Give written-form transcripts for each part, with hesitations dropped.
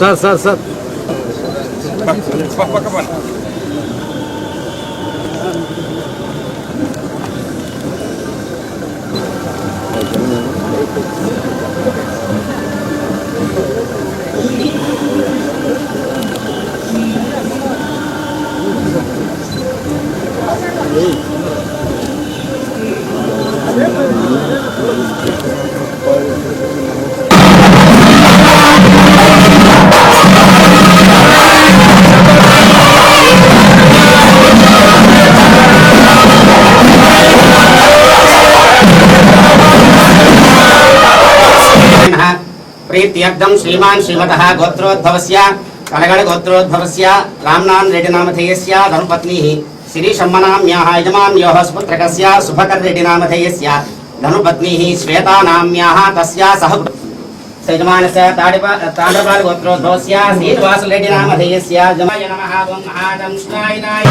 Sir प्रीत्यर्थं श्रीमान श्रीमतः गोत्रोद्भवस्य कलगड़ गोत्रोद्भवस्य रामनाथ रेड्डी नामधेयस्य धनुपत्नी श्री शम्मनाम्याः यजमान्योः सुपुत्रकस्य सुभकर रेड्डी नामधेयस्य धनुपत्नी श्वेता नाम्याः तस्या सह यजमानस्य तांड्रपाल गोत्रोद्भवस्य श्रीनिवास रेड्डी नामधेयस्य जमाय नमः ओम महादं श्रायनाय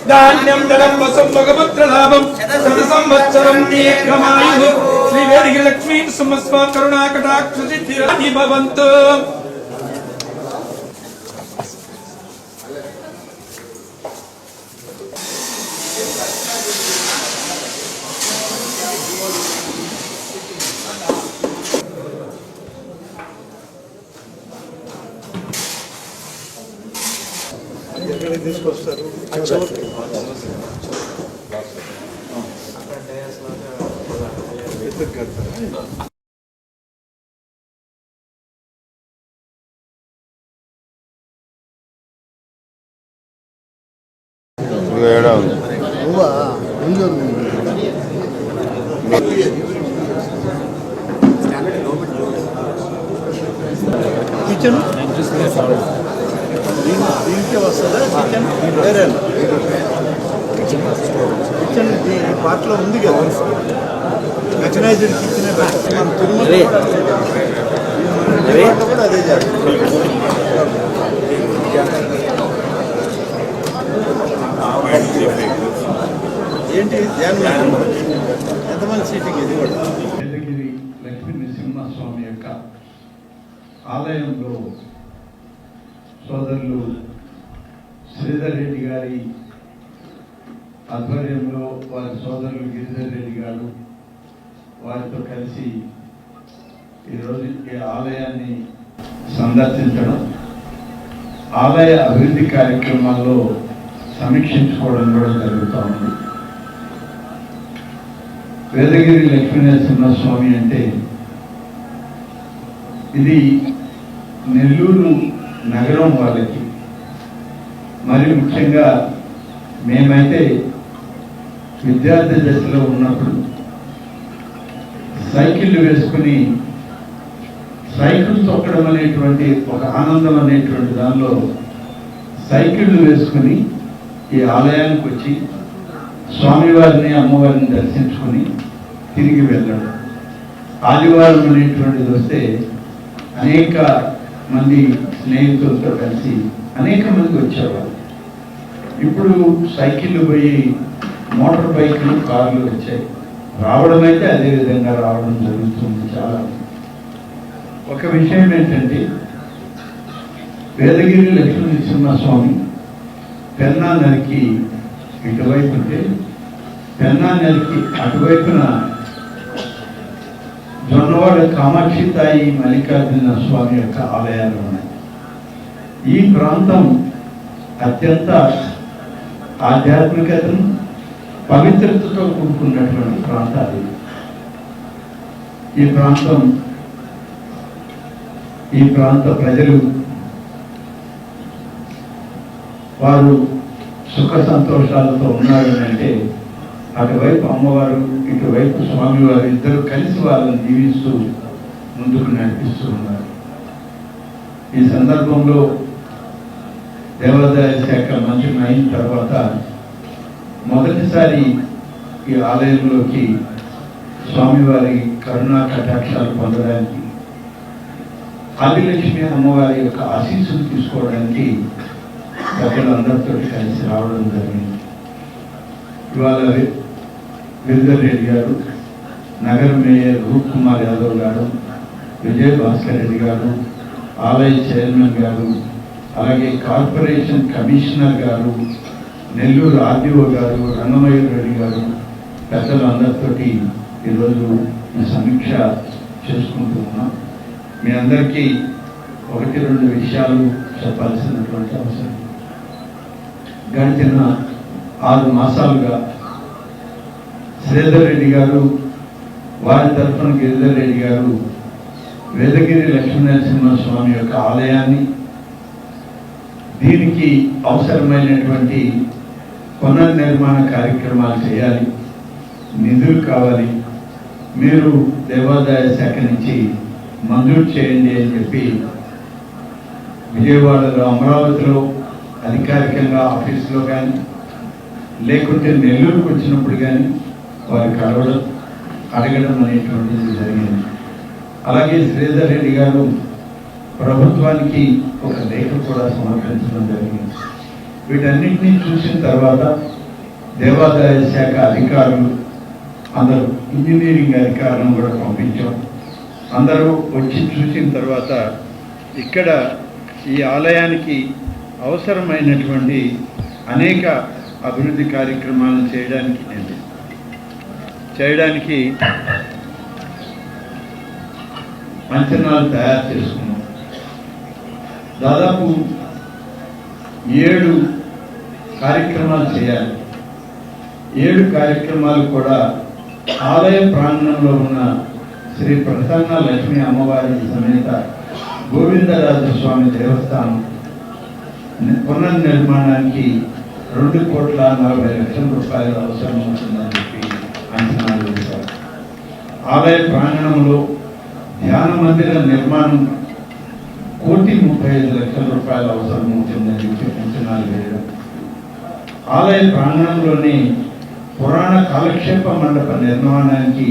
धान्यं दलं वसं भगवत्रलाभं शतसंवत्सरं दीर्घमायुः श्री वेदिकी लक्ष्मी सुमस्वा करुणा कटाक्ष सिद्धिराणि भवन्तु। తీసుకొస్తారు కిచెన్ దీనికి వస్తుందా కిచెన్ వేరే కిచెన్ ఈ పార్ట్లో ఉంది కదా మెకనైజ్డ్ కిచెనే మన తిరుమల కూడా అదే చేస్తారు. ఏంటి ధ్యానం ఎంతమంది సీటింగ్ ఇది కూడా వేదగిరి లక్ష్మీ నరసింహస్వామి యొక్క ఆలయంలో సోదరులు శ్రీధర్ రెడ్డి గారి ఆధ్వర్యంలో వారి సోదరులు గిరిధర్ రెడ్డి గారు వారితో కలిసి ఈరోజు ఈ ఆలయాన్ని సందర్శించడం, ఆలయ అభివృద్ధి కార్యక్రమాల్లో సమీక్షించుకోవడం కూడా జరుగుతూ ఉంది. వేదగిరి లక్ష్మీ నరసింహస్వామి అంటే ఇది నెల్లూరు నగరం వాళ్ళకి, మరి ముఖ్యంగా మేమైతే విద్యార్థి దశలో ఉన్నప్పుడు సైకిళ్ళు వేసుకుని సైకిల్ తొక్కడం అనేటువంటి ఒక ఆనందం అనేటువంటి దానిలో సైకిళ్ళు వేసుకుని ఈ ఆలయానికి వచ్చి స్వామివారిని అమ్మవారిని దర్శించుకొని తిరిగి వెళ్ళడం. ఆదివారం అనేటువంటిది వస్తే అనేక మంది స్నేహితులతో కలిసి అనేక మంది వచ్చేవారు. ఇప్పుడు సైకిళ్ళు పోయి మోటార్ బైక్లు, కార్లు వచ్చాయి. రావడం అయితే అదే విధంగా రావడం జరుగుతుంది. చాలా ఒక విషయం ఏంటంటే వేదగిరి లక్ష్మీ నరసింహస్వామి పెన్నా నదికి ఇటువైపు ఉంటే పెన్నా నదికి అటువైపున జొన్నవాడ కామాక్షి తాయి మల్లికార్జున స్వామి యొక్క ఆలయాలు ఉన్నాయి. ఈ ప్రాంతం అత్యంత ఆధ్యాత్మికతను, పవిత్రతతో కూడుకున్నటువంటి ప్రాంతాలు. ఈ ప్రాంత ప్రజలు వారు సుఖ సంతోషాలతో ఉన్నారు అంటే అటువైపు అమ్మవారు ఇటువైపు స్వామివారు ఇద్దరు కలిసి వాళ్ళని జీవిస్తూ ముందుకు నడిపిస్తూ ఉన్నారు. ఈ సందర్భంలో దేవాదాయ శాఖ మంత్రి అయిన తర్వాత మొదటిసారి ఈ ఆలయంలోకి స్వామివారి కరుణా కటాక్షాలు పొందడానికి ఆదిలక్ష్మి అమ్మవారి యొక్క ఆశీస్సులు తీసుకోవడానికి ప్రజలందరితో కలిసి రావడం జరిగింది. ఇవాళ గిరిధర్ రెడ్డి గారు, నగర మేయర్ రూప్ కుమార్ యాదవ్ గారు, విజయ్ భాస్కర్ రెడ్డి గారు, ఆలయ చైర్మన్ గారు, అలాగే కార్పొరేషన్ కమిషనర్ గారు, నెల్లూరు ఆర్డీఓ గారు, రంగమయ్య రెడ్డి గారు, పెద్దలందరితోటి ఈరోజు ఈ సమీక్ష చేసుకుంటూ ఉన్నాం. మీ అందరికీ 1-2 విషయాలు చెప్పాల్సినటువంటి అవసరం. గడిచిన 6 మాసాలుగా శ్రీధర్ రెడ్డి గారు, వారి తరఫున గిరిధర్ రెడ్డి గారు వేదగిరి లక్ష్మీనరసింహస్వామి యొక్క ఆలయాన్ని, దీనికి అవసరమైనటువంటి పునర్నిర్మాణ కార్యక్రమాలు చేయాలి, నిధులు కావాలి, మీరు దేవాదాయ శాఖ నుంచి మంజూరు చేయండి అని చెప్పి విజయవాడలో, అమరావతిలో అధికారికంగా ఆఫీసులో కానీ లేకుంటే నెల్లూరుకు వచ్చినప్పుడు కానీ వారు కలవడం, అడగడం అనేటువంటిది జరిగింది. అలాగే శ్రీధర్ రెడ్డి గారు ప్రభుత్వానికి ఒక లేఖ కూడా సమర్పించడం జరిగింది. వీటన్నిటినీ చూసిన తర్వాత దేవాదాయ శాఖ అధికారులు అందరూ, ఇంజనీరింగ్ అధికారులను కూడా పంపించాం. అందరూ వచ్చి చూసిన తర్వాత ఇక్కడ ఈ ఆలయానికి అవసరమైనటువంటి అనేక అభివృద్ధి కార్యక్రమాలను చేయడానికి అంచనాలు తయారు చేసుకున్నాం. దాదాపు 7 కార్యక్రమాలు చేయాలి. 7 కార్యక్రమాలు కూడా ఆలయ ప్రాంగణంలో ఉన్న శ్రీ ప్రసన్న లక్ష్మీ అమ్మవారి సమేత గోవిందరాజ స్వామి దేవస్థానం పునర్నిర్మాణానికి 2,40,00,000 రూపాయలు అవసరం అవుతుందని చెప్పి అంచనాలు వేశారు. ఆలయ ప్రాంగణంలో ధ్యాన మందిర నిర్మాణం 1,35,00,000 రూపాయలు అవసరం అవుతుందని చెప్పి అంచనాలు వేయడం, ఆలయ ప్రాంగణంలోని పురాణ కాలక్షేప మండప నిర్మాణానికి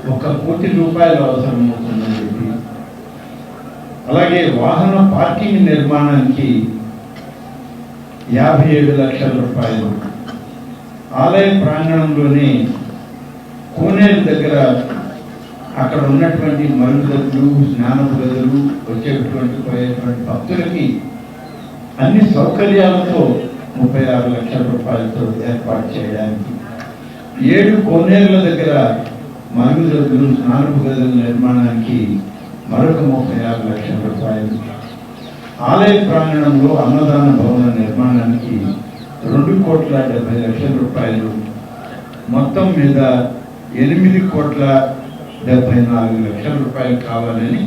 1,00,00,000 రూపాయలు అవసరం అవుతుందని చెప్పి, అలాగే వాహన పార్కింగ్ నిర్మాణానికి 57,00,000 రూపాయలు, ఆలయ ప్రాంగణంలోని కోనేరు దగ్గర అక్కడ ఉన్నటువంటి మరుగుదొడ్లు, స్నానపు గదులు, వచ్చేటువంటి పోయేటువంటి భక్తులకి అన్ని సౌకర్యాలతో 36,00,000 రూపాయలతో ఏర్పాటు చేయడానికి, 7 కోనేరుల దగ్గర మరుగుదొడ్లు, స్నానపు గదుల నిర్మాణానికి మరొక 36,00,000 రూపాయలు, ఆలయ ప్రాంగణంలో అన్నదాన భవన నిర్మాణానికి 2,70,00,000 రూపాయలు, మొత్తం మీద 8,74,00,000 రూపాయలు కావాలని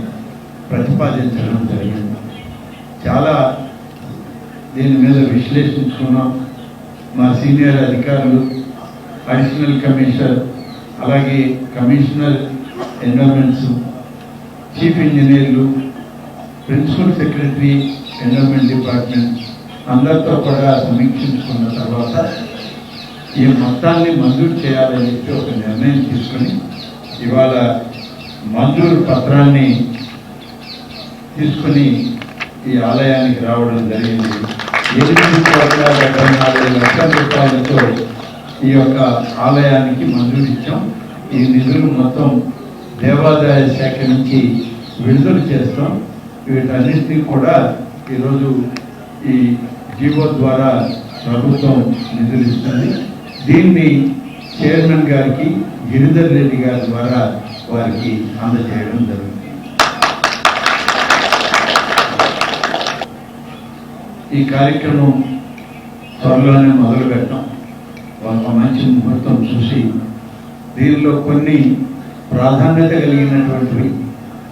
ప్రతిపాదించడం జరిగింది. చాలా దీని మీద విశ్లేషించుకున్నాం. మా సీనియర్ అధికారులు, అడిషనల్ కమిషనర్, అలాగే కమిషనర్ ఎన్విరాన్మెంట్స్, చీఫ్ ఇంజనీర్లు, ప్రిన్సిపల్ సెక్రటరీ ఎన్విరాన్మెంట్ డిపార్ట్మెంట్ అందరితో కూడా సమీక్షించుకున్న తర్వాత ఈ మొత్తాన్ని మంజూరు చేయాలని చెప్పి ఒక నిర్ణయం తీసుకుని ఇవాళ మంజూరు పత్రాన్ని తీసుకుని ఈ ఆలయానికి రావడం జరిగింది. 8,74,00,000 రూపాయలతో ఈ యొక్క ఆలయానికి మంజూరు ఇచ్చాం. ఈ నిధులు మొత్తం దేవాదాయ శాఖ నుంచి విడుదల చేస్తాం. వీటన్నింటినీ కూడా ఈరోజు ఈ జీవో ద్వారా ప్రభుత్వం నిధులు ఇస్తుంది. దీన్ని చైర్మన్ గారికి, గిరిధర్ రెడ్డి గారి ద్వారా వారికి అందజేయడం జరుగుతుంది. ఈ కార్యక్రమం త్వరలోనే మొదలు పెట్టాం. ఒక మంచి ముహూర్తం చూసి దీనిలో కొన్ని ప్రాధాన్యత కలిగినటువంటివి,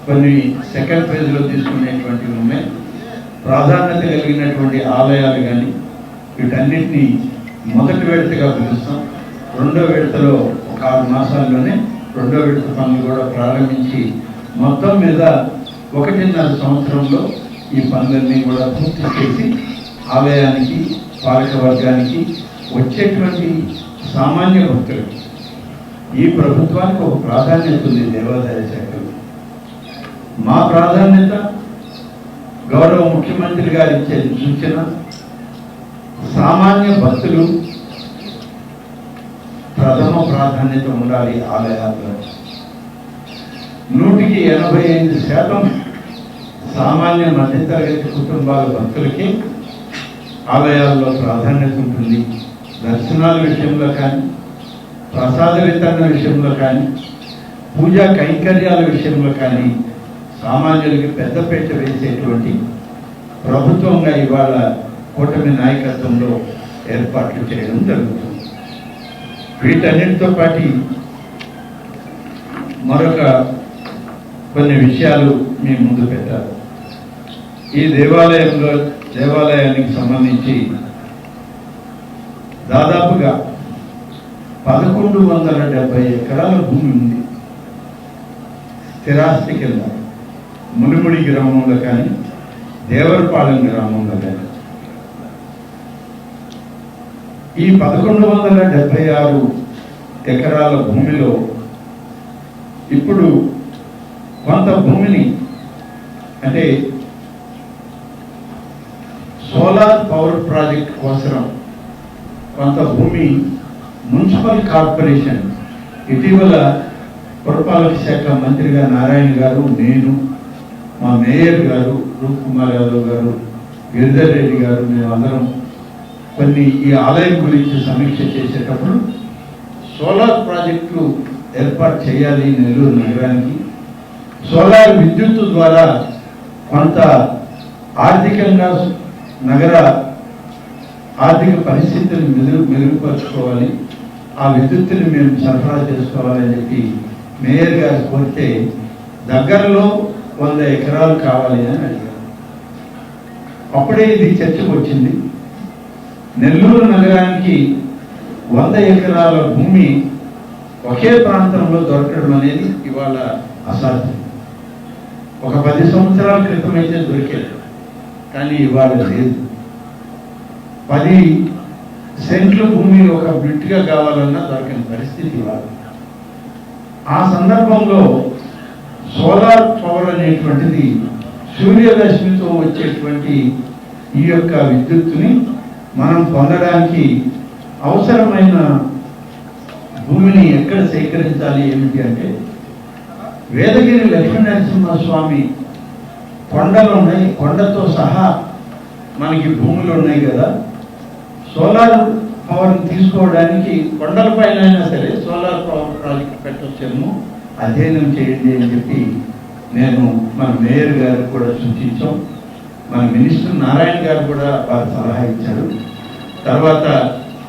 కొన్ని సెకండ్ ఫేజ్లో తీసుకునేటువంటివి ఉన్నాయి. ప్రాధాన్యత కలిగినటువంటి ఆలయాలు కానీ, వీటన్నిటినీ మొదటి విడతగా పిలుస్తాం. రెండో విడతలో ఒక 6 మాసాల్లోనే రెండో విడత పనులు కూడా ప్రారంభించి మొత్తం మీద 1.5 సంవత్సరంలో ఈ పనులన్నీ కూడా పూర్తి చేసి ఆలయానికి, పాలక వర్గానికి, వచ్చేటువంటి సామాన్య భక్తులకి ఈ ప్రభుత్వానికి ఒక ప్రాధాన్యత ఉంది. దేవాదాయ శాఖలో మా ప్రాధాన్యత గౌరవ ముఖ్యమంత్రి గారు ఇచ్చే సూచన, సామాన్య భక్తులు ప్రథమ ప్రాధాన్యత ఉండాలి. ఆలయాల్లో 85% సామాన్య మధ్యతరగతి కుటుంబాల భక్తులకి ఆలయాల్లో ప్రాధాన్యత ఉంటుంది. దర్శనాల విషయంలో కానీ, ప్రసాద వితరణ విషయంలో కానీ, పూజా కైంకర్యాల విషయంలో కానీ సామాన్యులకి పెద్దపీట వేసేటువంటి ప్రభుత్వంగా ఇవాళ కూటమి నాయకత్వంలో ఏర్పాట్లు చేయడం జరుగుతుంది. వీటన్నిటితో పాటు మరొక కొన్ని విషయాలు మీ ముందు పెట్టారు. ఈ దేవాలయానికి సంబంధించి దాదాపుగా 1170 ఎకరాల భూమి ఉంది. స్థిరాస్తి కింద మునిముడి గ్రామంలో కానీ, దేవరపాలెం గ్రామంలో కానీ ఈ 1176 ఎకరాల భూమిలో ఇప్పుడు కొంత భూమిని, అంటే సోలార్ పవర్ ప్రాజెక్ట్ కోసం కొంత భూమి మున్సిపల్ కార్పొరేషన్, ఇటీవల పురపాలక శాఖ మంత్రిగా నారాయణ గారు, నేను, మా మేయర్ గారు రూప్ కుమార్ యాదవ్ గారు, గిరిధర్ రెడ్డి గారు, మేమందరం కొన్ని ఈ ఆలయం గురించి సమీక్ష చేసేటప్పుడు సోలార్ ప్రాజెక్టులు ఏర్పాటు చేయాలి నెల్లూరు నగరానికి. సోలార్ విద్యుత్ ద్వారా కొంత ఆర్థికంగా నగర ఆర్థిక పరిస్థితిని మెరుగుపరుచుకోవాలి, ఆ విద్యుత్తుని మేము సరఫరా చేసుకోవాలని చెప్పి మేయర్ గారు కోరితే దగ్గరలో 100 ఎకరాలు కావాలి అని అడిగారు. అప్పుడే ఇది చర్చకు వచ్చింది. నెల్లూరు నగరానికి 100 ఎకరాల భూమి ఒకే ప్రాంతంలో దొరకడం అనేది ఇవాళ అసాధ్యం. ఒక 10 సంవత్సరాల క్రితం అయితే దొరికేది, కానీ ఇవాళ లేదు. 10 సెంట్ల భూమి ఒక బిట్గా కావాలన్నా దొరకని పరిస్థితి ఇవాళ. ఆ సందర్భంలో సోలార్ పవర్ అనేటువంటిది సూర్యరశ్మితో వచ్చేటువంటి ఈ యొక్క విద్యుత్తుని మనం పొందడానికి అవసరమైన భూమిని ఎక్కడ సేకరించాలి ఏమిటి అంటే, వేదగిరి లక్ష్మీనరసింహస్వామి కొండలు ఉన్నాయి, కొండతో సహా మనకి భూములు ఉన్నాయి కదా. సోలార్ పవర్ని తీసుకోవడానికి కొండలపైన అయినా సరే సోలార్ పవర్ ప్రాజెక్ట్ పెట్టొచ్చేమో, అధ్యయనం చేయండి అని చెప్పి నేను మన మేయర్ గారు కూడా సూచించాం. మన మినిస్టర్ నారాయణ గారు కూడా వారు సలహా ఇచ్చారు. తర్వాత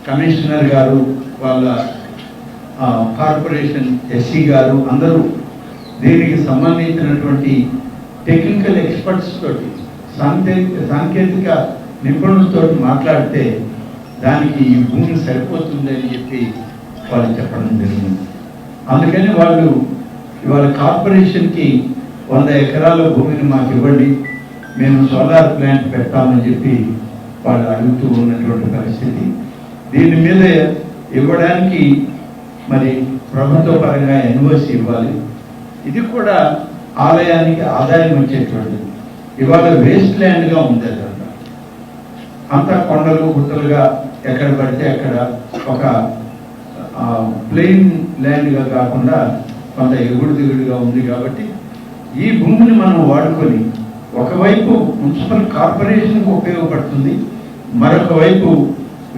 కమిషనర్ గారు, వాళ్ళ కార్పొరేషన్ ఎస్సీ గారు, అందరూ దీనికి సంబంధించినటువంటి టెక్నికల్ ఎక్స్పర్ట్స్ తోటి, సాంకేతిక నిపుణులతో మాట్లాడితే దానికి ఈ భూమి సరిపోతుంది అని చెప్పి వాళ్ళు చెప్పడం జరిగింది. అందుకని వాళ్ళు ఇవాళ కార్పొరేషన్కి 100 ఎకరాల భూమిని మాకు ఇవ్వండి, మేము సోలార్ ప్లాంట్ పెట్టామని చెప్పి వాళ్ళు అడుగుతూ ఉన్నటువంటి పరిస్థితి. దీని మీద ఇవ్వడానికి మరి ప్రభుత్వ పరంగా ఎన్ఓసి ఇవ్వాలి. ఇది కూడా ఆలయానికి ఆదాయం వచ్చేటువంటిది. ఇవాళ వేస్ట్ ల్యాండ్గా ఉంది అదంతా, అంతా కొండలు గుట్టలుగా ఎక్కడ పడితే అక్కడ ఒక ప్లెయిన్ ల్యాండ్గా కాకుండా కొంత ఎగుడు దిగుడుగా ఉంది. కాబట్టి ఈ భూమిని మనం వాడుకొని ఒకవైపు మున్సిపల్ కార్పొరేషన్కి ఉపయోగపడుతుంది, మరొక వైపు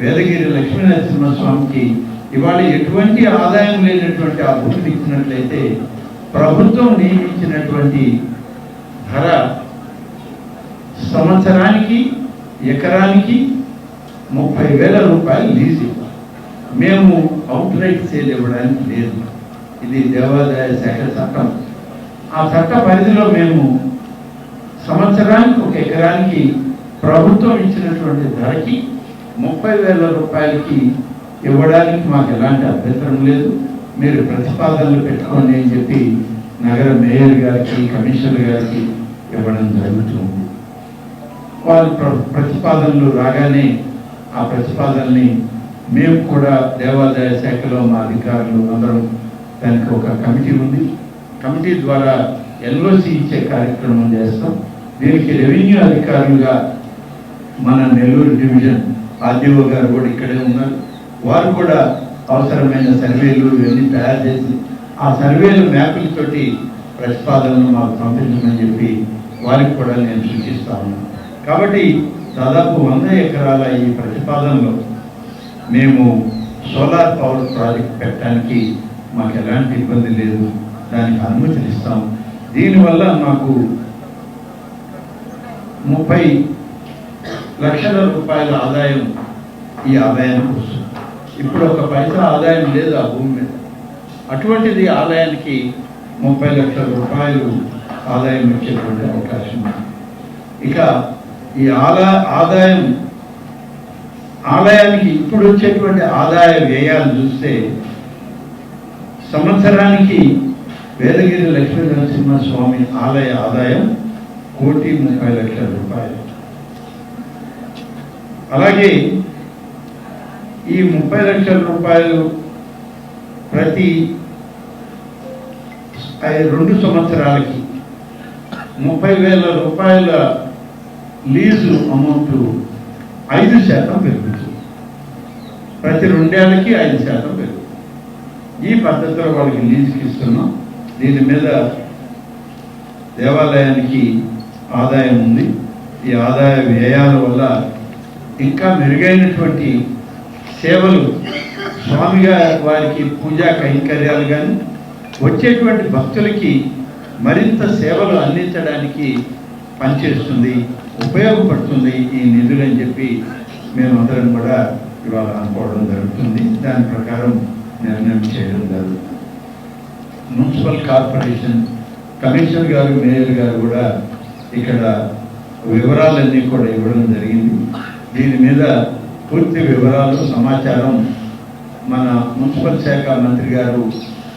వేదగిరి లక్ష్మీనరసింహస్వామికి ఇవాళ ఎటువంటి ఆదాయం లేనటువంటి ఆ భూమిని ఇచ్చినట్లయితే ప్రభుత్వం నియమించినటువంటి ధర సంవత్సరానికి ఎకరానికి 30,000 రూపాయలు లీజు ఇవ్వాలి. మేము అవుట్ రైట్ సేల్ ఇవ్వడానికి లేదు. ఇది దేవాదాయ శాఖ చట్టం. ఆ చట్ట పరిధిలో మేము సంవత్సరానికి 1 ఎకరానికి ప్రభుత్వం ఇచ్చినటువంటి ధరకి 30,000 రూపాయలకి ఇవ్వడానికి మాకు ఎలాంటి అభ్యంతరం లేదు, మీరు ప్రతిపాదనలు పెట్టుకోండి అని చెప్పి నగర మేయర్ గారికి, కమిషనర్ గారికి ఇవ్వడం జరుగుతుంది. వారి ప్రతిపాదనలు రాగానే ఆ ప్రతిపాదనని మేము కూడా దేవాదాయ శాఖలో మా అధికారులు అందరం, దానికి ఒక కమిటీ ఉంది, కమిటీ ద్వారా ఎల్ఓసి ఇచ్చే కార్యక్రమం చేస్తాం. దీనికి రెవెన్యూ అధికారులుగా మన నెల్లూరు డివిజన్ ఆర్డీఓ గారు కూడా ఇక్కడే ఉన్నారు. వారు కూడా అవసరమైన సర్వేలు ఇవన్నీ తయారు చేసి ఆ సర్వేలు మ్యాపులతోటి ప్రతిపాదనలు మాకు పంపించమని చెప్పి వారికి కూడా నేను సూచిస్తా ఉన్నాను. కాబట్టి దాదాపు 100 ఎకరాల ఈ ప్రతిపాదనలో మేము సోలార్ పవర్ ప్రాజెక్ట్ పెట్టడానికి మాకు ఎలాంటి ఇబ్బంది లేదు, దానికి అనుమతిని ఇస్తాం. దీనివల్ల మాకు 30 లక్షల రూపాయల ఆదాయం ఈ ఆదాయానికి వస్తుంది. ఇప్పుడు ఒక పైసా ఆదాయం లేదు ఆ భూమి మీద. అటువంటిది ఆదాయానికి 30 లక్షల రూపాయలు ఆదాయం వచ్చేటువంటి అవకాశం ఉంది. ఇక ఈ ఆదాయానికి ఇప్పుడు వచ్చేటువంటి ఆదాయ వ్యయాలు చూస్తే సంవత్సరానికి వేదగిరి లక్ష్మీ నరసింహస్వామి ఆలయ ఆదాయం 1,30,00,000 రూపాయలు. అలాగే ఈ 30 లక్షల రూపాయలు ప్రతి 2 సంవత్సరాలకి 30,000 రూపాయల లీజు అమౌంట్ 5% పెరుగుతుంది. ప్రతి 2 ఏళ్ళకి 5% పెరుగుతుంది. ఈ పద్ధతిలో వాళ్ళకి లీజుకి ఇస్తున్నాం. దీని మీద దేవాలయానికి ఆదాయం ఉంది. ఈ ఆదాయ వ్యయాల వల్ల ఇంకా మెరుగైనటువంటి సేవలు, స్వామిగా వారికి పూజా కైంకర్యాలు కానీ వచ్చేటువంటి భక్తులకి మరింత సేవలు అందించడానికి పనిచేస్తుంది, ఉపయోగపడుతుంది ఈ నిధులు అని చెప్పి మేమందరం కూడా ఇవాళ అనుకోవడం జరుగుతుంది. దాని ప్రకారం నిర్ణయం చేయడం జరుగుతుంది. మున్సిపల్ కార్పొరేషన్ కమిషనర్ గారు, మేయర్ గారు కూడా ఇక్కడ వివరాలన్నీ కూడా ఇవ్వడం జరిగింది. దీని మీద పూర్తి వివరాలు, సమాచారం మన మున్సిపల్ శాఖ మంత్రి గారు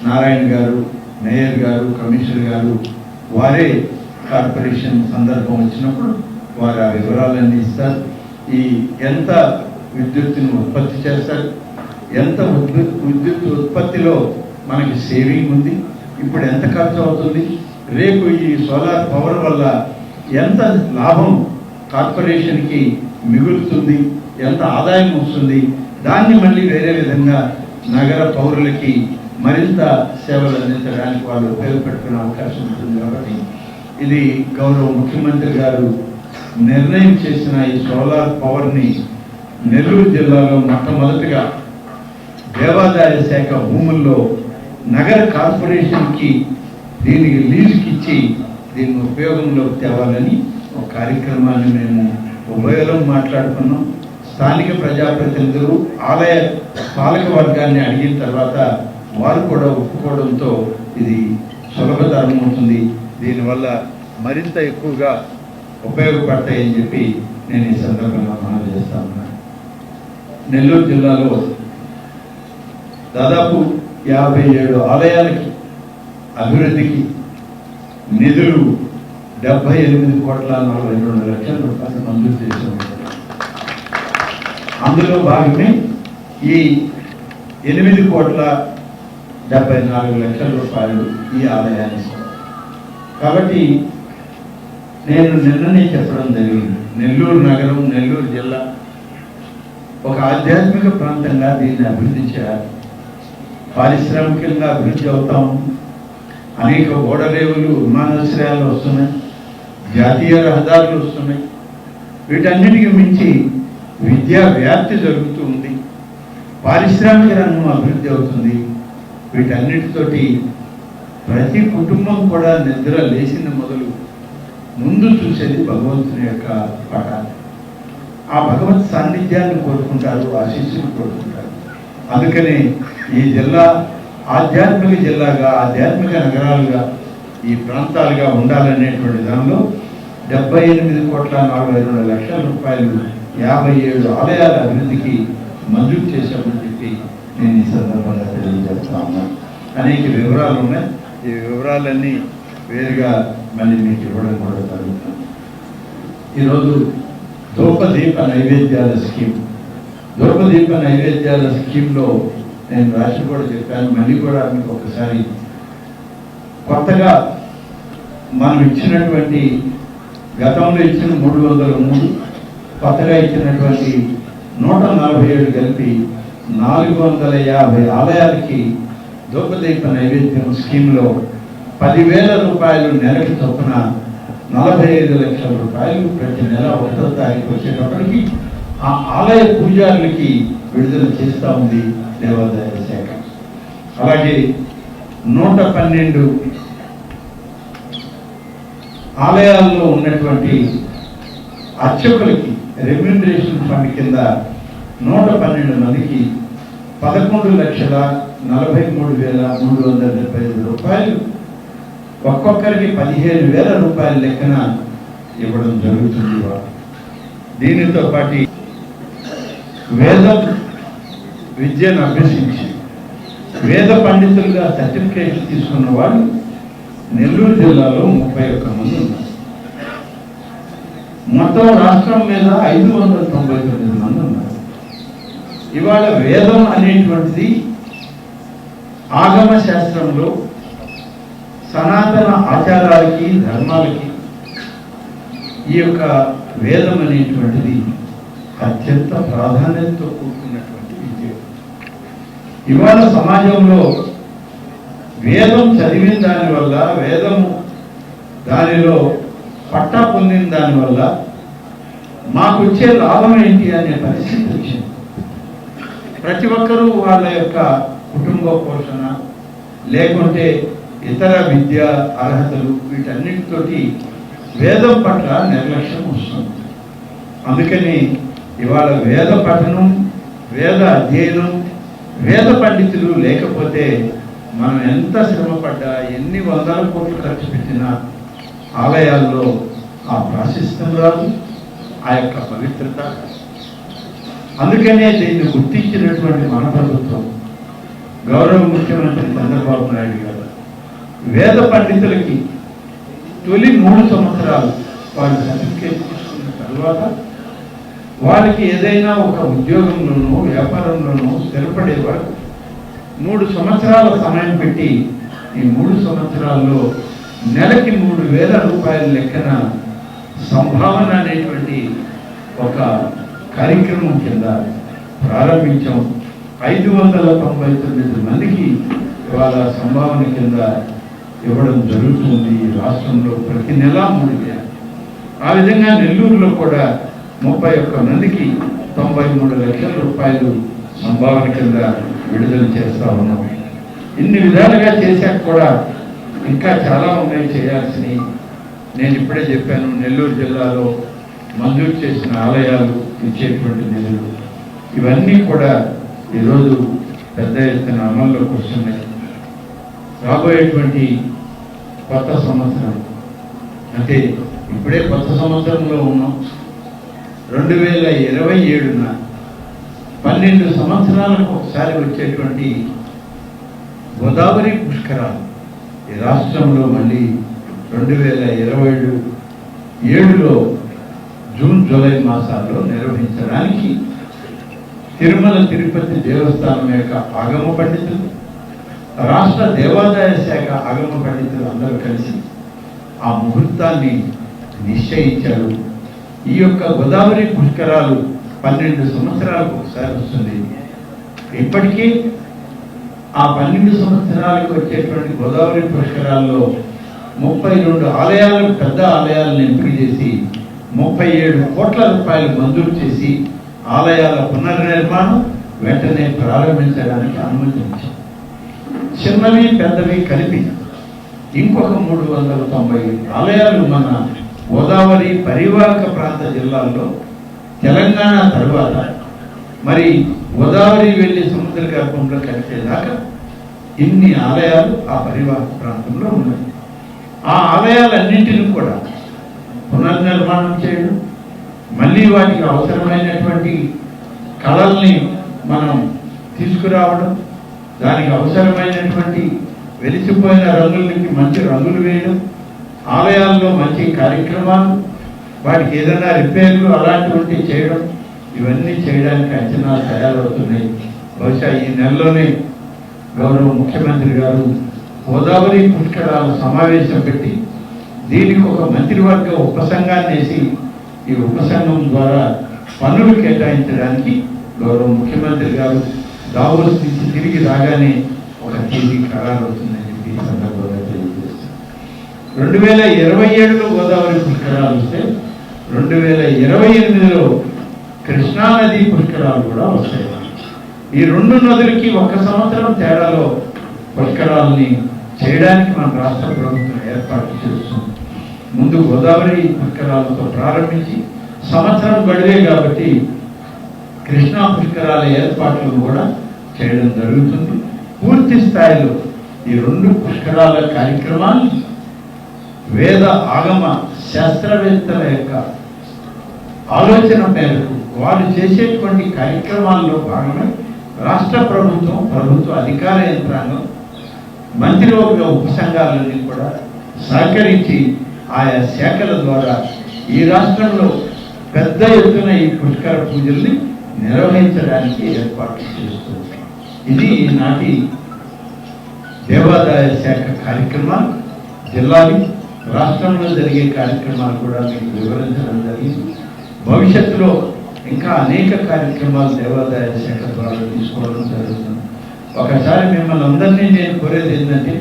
నారాయణ గారు, మేయర్ గారు, కమిషనర్ గారు వారే కార్పొరేషన్ సందర్భం వచ్చినప్పుడు వారు ఆ వివరాలన్నీ ఇస్తారు. ఈ ఎంత విద్యుత్తును ఉత్పత్తి చేస్తారు, ఎంత విద్యుత్ ఉత్పత్తిలో మనకి సేవింగ్ ఉంది, ఇప్పుడు ఎంత ఖర్చు అవుతుంది, రేపు ఈ సోలార్ పవర్ వల్ల ఎంత లాభం కార్పొరేషన్కి మిగులుతుంది, ఎంత ఆదాయం వస్తుంది, దాన్ని మళ్ళీ వేరే విధంగా నగర పౌరులకి మరింత సేవలు అందించడానికి వాళ్ళు ఉపయోగపెట్టుకునే అవకాశం ఉంటుంది. కాబట్టి ఇది గౌరవ ముఖ్యమంత్రి గారు నిర్ణయం చేసిన ఈ సోలార్ పవర్ని నెల్లూరు జిల్లాలో మొట్టమొదటిగా దేవాదాయ శాఖ భూముల్లో నగర కార్పొరేషన్కి దీనికి లీజుకి ఇచ్చి దీన్ని ఉపయోగంలోకి తేవాలని ఒక కార్యక్రమాన్ని మేము ఉభయలో మాట్లాడుకున్నాం. స్థానిక ప్రజాప్రతినిధులు ఆలయ పాలక వర్గాన్ని అడిగిన తర్వాత వారు కూడా ఒప్పుకోవడంతో ఇది సులభతరం అవుతుంది. దీనివల్ల మరింత ఎక్కువగా ఉపయోగపడతాయని చెప్పి నేను ఈ సందర్భంగా మనం చేస్తా ఉన్నాను. నెల్లూరు జిల్లాలో దాదాపు 57 ఆలయాలకి అభివృద్ధికి నిధులు 78,42,00,000 రూపాయలు మంజూరు చేశారు. అందులో భాగమే ఈ 8,74,00,000 రూపాయలు ఈ ఆలయానికి. కాబట్టి నేను నిన్ననే చెప్పడం జరిగింది, నెల్లూరు నగరం, నెల్లూరు జిల్లా ఒక ఆధ్యాత్మిక ప్రాంతంగా దీన్ని అభివృద్ధి చేయాలి. పారిశ్రామికంగా అభివృద్ధి అవుతాము. అనేక ఓడరేవులు, విమానాశ్రయాలు వస్తున్నాయి, జాతీయ రహదారులు వస్తున్నాయి. వీటన్నిటికీ మించి విద్యా వ్యాప్తి జరుగుతూ ఉంది, పారిశ్రామిక రంగం అభివృద్ధి అవుతుంది. వీటన్నిటితోటి ప్రతి కుటుంబం కూడా నిద్ర లేచిన మొదలు ముందు చూసేది భగవంతుని యొక్క పటాన్ని. ఆ భగవత్ సాన్నిధ్యాన్ని కోరుకుంటారు, ఆశీస్సులు కోరుకుంటారు. అందుకని ఈ జిల్లా ఆధ్యాత్మిక జిల్లాగా, ఆధ్యాత్మిక నగరాలుగా, ఈ ప్రాంతాలుగా ఉండాలనేటువంటి దానిలో 78,42,00,000 రూపాయలు 57 ఆలయాల అభివృద్ధికి మంజూరు చేశామని చెప్పి నేను ఈ సందర్భంగా తెలియజేస్తా ఉన్నాను. అనేక వివరాలు ఉన్నాయి. ఈ వివరాలన్నీ వేరుగా మళ్ళీ మీకు ఇవ్వడం కూడా జరుగుతుంది. ఈరోజు ధూపదీప నైవేద్యాల స్కీమ్లో నేను రాసి కూడా చెప్పాను. మళ్ళీ కూడా మీకు ఒకసారి కొత్తగా మనం ఇచ్చినటువంటి గతంలో ఇచ్చిన 303, కొత్తగా ఇచ్చినటువంటి 147 కలిపి 450 ఆలయాలకి ధూపదీప నైవేద్యం స్కీమ్లో 10,000 రూపాయలు నెలకి చొప్పున 45 లక్షల రూపాయలు ప్రతి నెల 1వ తారీఖు వచ్చేటప్పటికి ఆ ఆలయ పూజారులకి విడుదల చేస్తూ ఉంది దేవాదాయ శాఖ. అలాగే 112 ఆలయాల్లో ఉన్నటువంటి అర్చకులకి రెమ్యూనరేషన్ ఫండ్ కింద 112 మందికి 11,43,375 రూపాయలు, ఒక్కొక్కరికి 15,000 రూపాయల లెక్కన ఇవ్వడం జరుగుతుంది. దీనితో పాటు వేదం విద్యను అభ్యసించి వేద పండితులుగా సర్టిఫికేట్లు తీసుకున్న వాళ్ళు నెల్లూరు జిల్లాలో 31 మంది ఉన్నారు. మొత్తం రాష్ట్రం మీద 599 మంది ఉన్నారు. ఇవాళ వేదం అనేటువంటిది ఆగమ శాస్త్రంలో సనాతన ఆచారాలకి ధర్మాలకి ఈ యొక్క వేదం అనేటువంటిది అత్యంత ప్రాధాన్యతతో కూడుకున్నటువంటి విద్య. ఇవాళ సమాజంలో వేదం చదివిన దానివల్ల, వేదము దానిలో పట్టా పొందిన దానివల్ల మాకు వచ్చే లాభం ఏంటి అనే పరిస్థితి వచ్చింది. ప్రతి ఒక్కరూ వాళ్ళ యొక్క కుటుంబ పోషణ లేకుంటే ఇతర విద్య అర్హతలు వీటన్నిటితోటి వేదం పట్ల నిర్లక్ష్యం వస్తుంది. అందుకని ఇవాళ వేద పఠనం, వేద అధ్యయనం, వేద పండితులు లేకపోతే మనం ఎంత శ్రమపడ్డా, ఎన్ని వందల కోట్లు ఖర్చు పెట్టినా ఆలయాల్లో ఆ ప్రాశస్త్యం రాదు, ఆ యొక్క పవిత్రత. అందుకనే దీన్ని గుర్తించినటువంటి మన ప్రభుత్వం, గౌరవ ముఖ్యమంత్రి చంద్రబాబు నాయుడు గారు వేద పండితులకి తొలి 3 సంవత్సరాలు వాళ్ళు సర్టిఫికేట్ తీసుకున్న తర్వాత వాళ్ళకి ఏదైనా ఒక ఉద్యోగంలోనూ వ్యాపారంలోనూ స్థిరపడే వరకు 3 సంవత్సరాల సమయం పెట్టి ఈ 3 సంవత్సరాల్లో నెలకి 3,000 రూపాయల లెక్కన సంభావన అనేటువంటి ఒక కార్యక్రమం కింద ప్రారంభించాం. 599 మందికి ఇవాళ సంభావన కింద ఇవ్వడం జరుగుతుంది రాష్ట్రంలో ప్రతి నెల 3,000. ఆ విధంగా నెల్లూరులో కూడా 31 మందికి 93 లక్షల రూపాయలు సంభావన కింద విడుదల చేస్తా ఉన్నాం. ఇన్ని విధాలుగా చేశాక కూడా ఇంకా చాలా ఉన్నాయి చేయాల్సినవి. నేను ఇప్పుడే చెప్పాను, నెల్లూరు జిల్లాలో మంజూరు చేసిన ఆలయాలు ఇచ్చేటువంటి నిధులు ఇవన్నీ కూడా ఈరోజు పెద్ద ఎత్తున అమల్లోకి వస్తున్నాయి. రాబోయేటువంటి కొత్త సంవత్సరం అంటే ఇప్పుడే కొత్త సంవత్సరంలో ఉన్నాం. 2027న 12 సంవత్సరాలకు ఒకసారి వచ్చేటువంటి గోదావరి పుష్కరాలు ఈ రాష్ట్రంలో మళ్ళీ 2027లో జూన్ జూలై మాసాల్లో నిర్వహించడానికి తిరుమల తిరుపతి దేవస్థానం యొక్క ఆగమ పండితులు, రాష్ట్ర దేవాదాయ శాఖ ఆగమ పండితులు అందరూ కలిసి ఆ ముహూర్తాన్ని నిశ్చయించారు. ఈ యొక్క గోదావరి పుష్కరాలు 12 సంవత్సరాలకు ఒకసారి వస్తుంది. ఇప్పటికీ ఆ 12 సంవత్సరాలకు వచ్చేటువంటి గోదావరి పుష్కరాల్లో 32 ఆలయాలను, పెద్ద ఆలయాలను ఎంపిక చేసి 37 కోట్ల రూపాయలు మంజూరు చేసి ఆలయాల పునర్నిర్మాణం వెంటనే ప్రారంభించడానికి అనుమతించారు. చిన్నవి పెద్దవి కలిపి ఇంకొక 390 ఆలయాలు మన గోదావరి పరివాహక ప్రాంత జిల్లాల్లో తెలంగాణ తరువాత మరి గోదావరి వెళ్ళి సముద్ర గర్భంలో కలిపేదాకా ఇన్ని ఆలయాలు ఆ పరివాహక ప్రాంతంలో ఉన్నాయి. ఆ ఆలయాలన్నింటినీ కూడా పునర్నిర్మాణం చేయడం, మళ్ళీ వాటికి అవసరమైనటువంటి కళల్ని మనం తీసుకురావడం, దానికి అవసరమైనటువంటి వెలిసిపోయిన రంగులకి మంచి రంగులు వేయడం, ఆలయాల్లో మంచి కార్యక్రమాలు, వాటికి ఏదైనా రిపేర్లు అలాంటివి చేయడం, ఇవన్నీ చేయడానికి అంచనాలు తయారవుతున్నాయి. బహుశా ఈ నెలలోనే గౌరవ ముఖ్యమంత్రి గారు గోదావరి పుష్కరాల సమావేశం పెట్టి దీనికి ఒక మంత్రివర్గ ఉపసంఘాన్ని వేసి ఈ ఉపసంఘం ద్వారా పనులు కేటాయించడానికి గౌరవ ముఖ్యమంత్రి గారు దావోస్ నుంచి తిరిగి రాగానే ఒక తేదీ ఖరారు అవుతుందని చెప్పి ఈ సందర్భంగా తెలియజేస్తారు. 2027లో గోదావరి పుష్కరాలు వస్తే 2028లో కృష్ణానది పుష్కరాలు కూడా వస్తాయి. ఈ రెండు నదులకి 1 సంవత్సరం తేడాలో పుష్కరాలని చేయడానికి మన రాష్ట్ర ప్రభుత్వం ఏర్పాటు చేస్తుంది. ముందు గోదావరి పుష్కరాలతో ప్రారంభించి సంవత్సరం గడివే కాబట్టి కృష్ణా పుష్కరాల ఏర్పాట్లను కూడా చేయడం జరుగుతుంది. పూర్తి స్థాయిలో ఈ 2 పుష్కరాల కార్యక్రమాన్ని వేద ఆగమ శాస్త్రవేత్తల యొక్క ఆలోచన మేరకు వారు చేసేటువంటి కార్యక్రమాల్లో భాగంగా రాష్ట్ర ప్రభుత్వ అధికార యంత్రాంగం, మంత్రివర్గ ఉపసంఘాలన్నీ కూడా సహకరించి ఆయా శాఖల ద్వారా ఈ రాష్ట్రంలో పెద్ద ఎత్తున ఈ పుష్కర పూజల్ని నిర్వహించడానికి ఏర్పాటు చేస్తుంది. ఇది ఈనాటి దేవాదాయ శాఖ కార్యక్రమాలు. జిల్లాలు, రాష్ట్రంలో జరిగే కార్యక్రమాలు కూడా మీకు వివరించడం జరిగింది. భవిష్యత్తులో ఇంకా అనేక కార్యక్రమాలు దేవాదాయ శాఖ ద్వారా తీసుకోవడం జరుగుతుంది. ఒకసారి మిమ్మల్ని అందరినీ నేను కోరేది ఏంటంటే,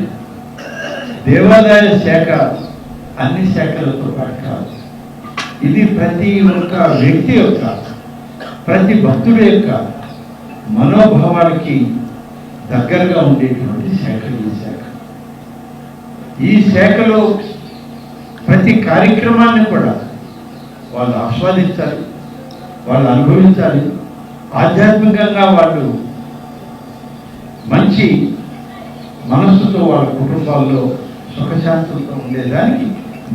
దేవాదాయ శాఖ అన్ని శాఖలతో పాటు కాదు, ఇది ప్రతి ఒక్క వ్యక్తి యొక్క, ప్రతి భక్తుడి యొక్క మనోభావానికి దగ్గరగా ఉండేటువంటి శాఖ ఈ శాఖ. ఈ శాఖలో ప్రతి కార్యక్రమాన్ని కూడా వాళ్ళు ఆస్వాదించాలి, వాళ్ళు అనుభవించాలి. ఆధ్యాత్మికంగా వాళ్ళు మంచి మనస్సుతో వాళ్ళ కుటుంబాల్లో సుఖశాంతులతో ఉండేదానికి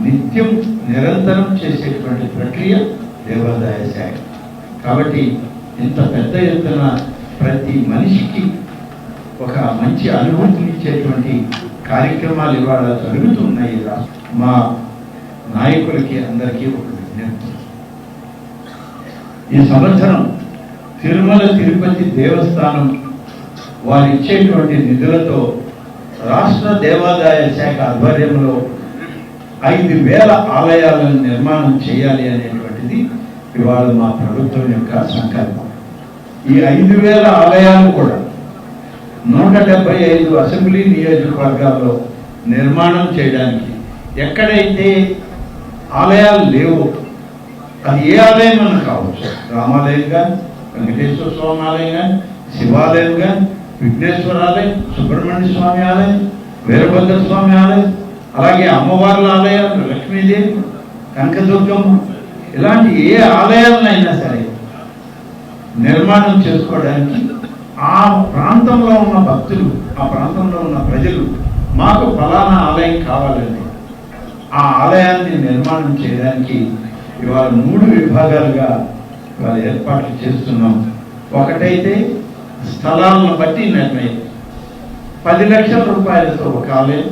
నిత్యం నిరంతరం చేసేటువంటి ప్రక్రియ దేవాదాయ శాఖ. కాబట్టి ఇంత పెద్ద ఎత్తున ప్రతి మనిషికి ఒక మంచి అనుభూతినిచ్చేటువంటి కార్యక్రమాలు ఇవాళ జరుగుతున్నాయి. మా నాయకులకి అందరికీ ఒక విజ్ఞప్తి, ఈ సంవత్సరం తిరుమల తిరుపతి దేవస్థానం వారు ఇచ్చేటువంటి నిధులతో రాష్ట్ర దేవాదాయ శాఖ ఆధ్వర్యంలో 5,000 ఆలయాలను నిర్మాణం చేయాలి అనేటువంటిది ఇవాళ మా ప్రభుత్వం యొక్క సంకల్పం. ఈ 5,000 ఆలయాలు కూడా 175 అసెంబ్లీ నియోజకవర్గాల్లో నిర్మాణం చేయడానికి, ఎక్కడైతే ఆలయాలు లేవో, అది ఏ ఆలయం అన్న కావచ్చు, రామాలయం కానీ, వెంకటేశ్వర స్వామి ఆలయం కానీ, శివాలయం కానీ, విఘ్నేశ్వర ఆలయం, సుబ్రహ్మణ్య స్వామి ఆలయం, వీరభద్ర స్వామి ఆలయం, అలాగే అమ్మవార్ల ఆలయాలు, లక్ష్మీదేవి, కనకదుర్గమ్మ, ఇలాంటి ఏ ఆలయాలనైనా సరే నిర్మాణం చేసుకోవడానికి ఆ ప్రాంతంలో ఉన్న భక్తులు, ఆ ప్రాంతంలో ఉన్న ప్రజలు మాకు ఫలానా ఆలయం కావాలండి, ఆ ఆలయాన్ని నిర్మాణం చేయడానికి ఇవాళ 3 విభాగాలుగా ఇవాళ ఏర్పాట్లు చేస్తున్నాం. ఒకటైతే స్థలాలను బట్టి నిర్ణయం, 10 లక్షల రూపాయలతో ఒక ఆలయం,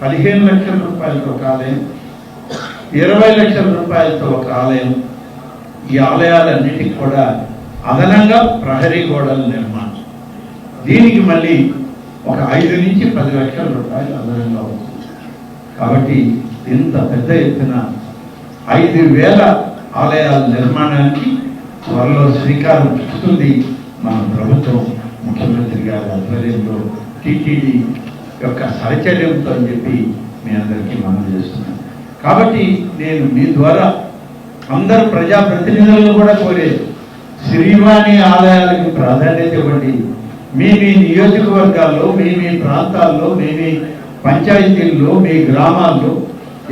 15 లక్షల రూపాయలతో ఒక ఆలయం, 20 లక్షల రూపాయలతో ఒక ఆలయం. ఈ ఆలయాలన్నిటికీ కూడా అదనంగా ప్రహరీ గోడల నిర్మాణం, దీనికి మళ్ళీ ఒక 5 నుంచి 10 లక్షల రూపాయలు అదనంగా అవుతుంది. కాబట్టి ఇంత పెద్ద ఎత్తున 5,000 ఆలయాల నిర్మాణానికి త్వరలో శ్రీకారం చుడుతుంది మన ప్రభుత్వం, ముఖ్యమంత్రి గారి ఆధ్వర్యంలో టీటీడీ యొక్క సహచర్యంతో అని చెప్పి మీ అందరికీ మనం చేస్తున్నాను. కాబట్టి నేను మీ ద్వారా అందరు ప్రజాప్రతినిధులను కూడా కోరేది, శ్రీవాణి ఆలయాలకు ప్రాధాన్యత ఇవ్వండి. మీ నియోజకవర్గాల్లో, మీ ప్రాంతాల్లో, మీ పంచాయతీల్లో, మీ గ్రామాల్లో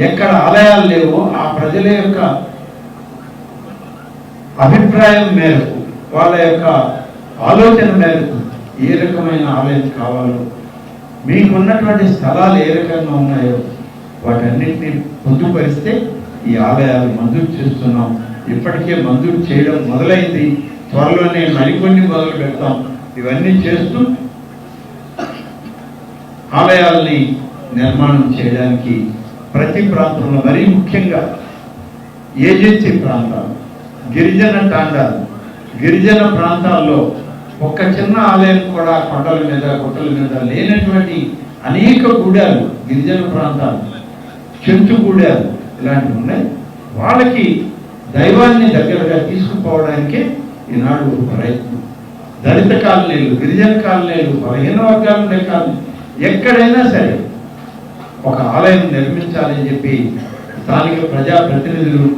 ఎక్కడ ఆలయాలు లేవో ఆ ప్రజల యొక్క అభిప్రాయం మేరకు, వాళ్ళ యొక్క ఆలోచన మేరకు ఏ రకమైన ఆలయం కావాలో, మీకున్నటువంటి స్థలాలు ఏ రకంగా ఉన్నాయో వాటన్నిటినీ పొందుపరిస్తే ఈ ఆలయాలు మంజూరు చేస్తున్నాం. ఇప్పటికే మంజూరు చేయడం మొదలైంది. త్వరలోనే మరికొన్ని మొదలు పెడతాం. ఇవన్నీ చేస్తూ ఆలయాల్ని నిర్మాణం చేయడానికి ప్రతి ప్రాంతంలో, మరీ ముఖ్యంగా ఏజెన్సీ ప్రాంతాలు, గిరిజన తాండాలు, గిరిజన ప్రాంతాల్లో ఒక్క చిన్న ఆలయం కూడా కొండల మీద గుట్టల మీద లేనటువంటి అనేక గూడాలు, గిరిజన ప్రాంతాలు, చెంచు గూడాలు ఇలాంటివి ఉన్నాయి. వాళ్ళకి దైవాన్ని దగ్గరగా తీసుకుపోవడానికే ఈనాడు ప్రయత్నం. దళిత కాలనీలు, గిరిజన కాలనీలు, బలహీన వర్గాల ఉండే కాలనీ, ఎక్కడైనా సరే ఒక ఆలయం నిర్మించాలని చెప్పి స్థానిక ప్రజాప్రతినిధులు,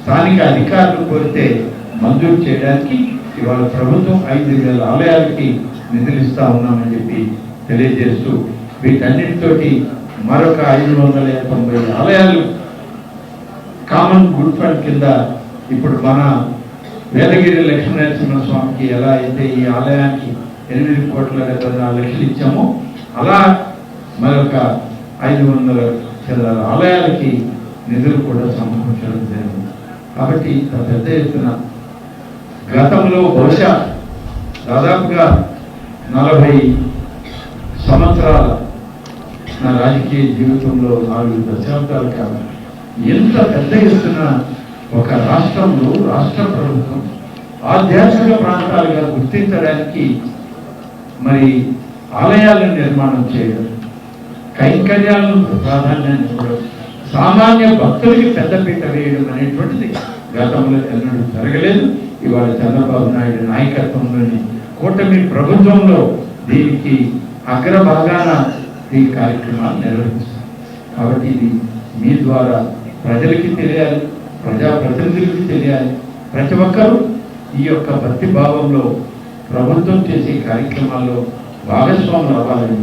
స్థానిక అధికారులు కోరితే మంజూరు చేయడానికి ఇవాళ ప్రభుత్వం 5,000 ఆలయాలకి నిధులు ఇస్తా ఉన్నామని చెప్పి తెలియజేస్తూ, వీటన్నిటితోటి మరొక 590 ఆలయాలు కామన్ గుడ్ ఫండ్ కింద ఇప్పుడు మన వేదగిరి లక్ష్మీనరసింహస్వామికి ఎలా అయితే ఈ ఆలయానికి 8,74,00,000 ఇచ్చామో అలా మరొక 500 చిల్లర ఆలయాలకి నిధులు కూడా సమకూర్చడం జరిగింది. కాబట్టి పెద్ద ఎత్తున గతంలో బహుశా దాదాపుగా 40 సంవత్సరాల నా రాజకీయ జీవితంలో 4 దశాబ్దాలు కాదు, ఎంత పెద్ద ఎత్తున ఒక రాష్ట్రంలో రాష్ట్ర ప్రభుత్వం ఆధ్యాత్మిక ప్రాంతాలుగా గుర్తించడానికి మరి ఆలయాలను నిర్మాణం చేయడం, కైంకర్యాలను ప్రాధాన్యాన్ని ఇవ్వడం, సామాన్య భక్తులకి పెద్దపీట వేయడం అనేటువంటిది గతంలో ఎన్నడూ జరగలేదు. ఇవాళ చంద్రబాబు నాయుడు నాయకత్వంలోని కూటమి ప్రభుత్వంలో దీనికి అగ్రభాగాన ఈ కార్యక్రమాలు నిర్వహిస్తారు. కాబట్టి ఇది మీ ద్వారా ప్రజలకి తెలియాలి, ప్రజాప్రతినిధులకి తెలియాలి. ప్రతి ఒక్కరూ ఈ యొక్క భక్తి భావంలో ప్రభుత్వం చేసే కార్యక్రమాల్లో భాగస్వాములు అవ్వాలని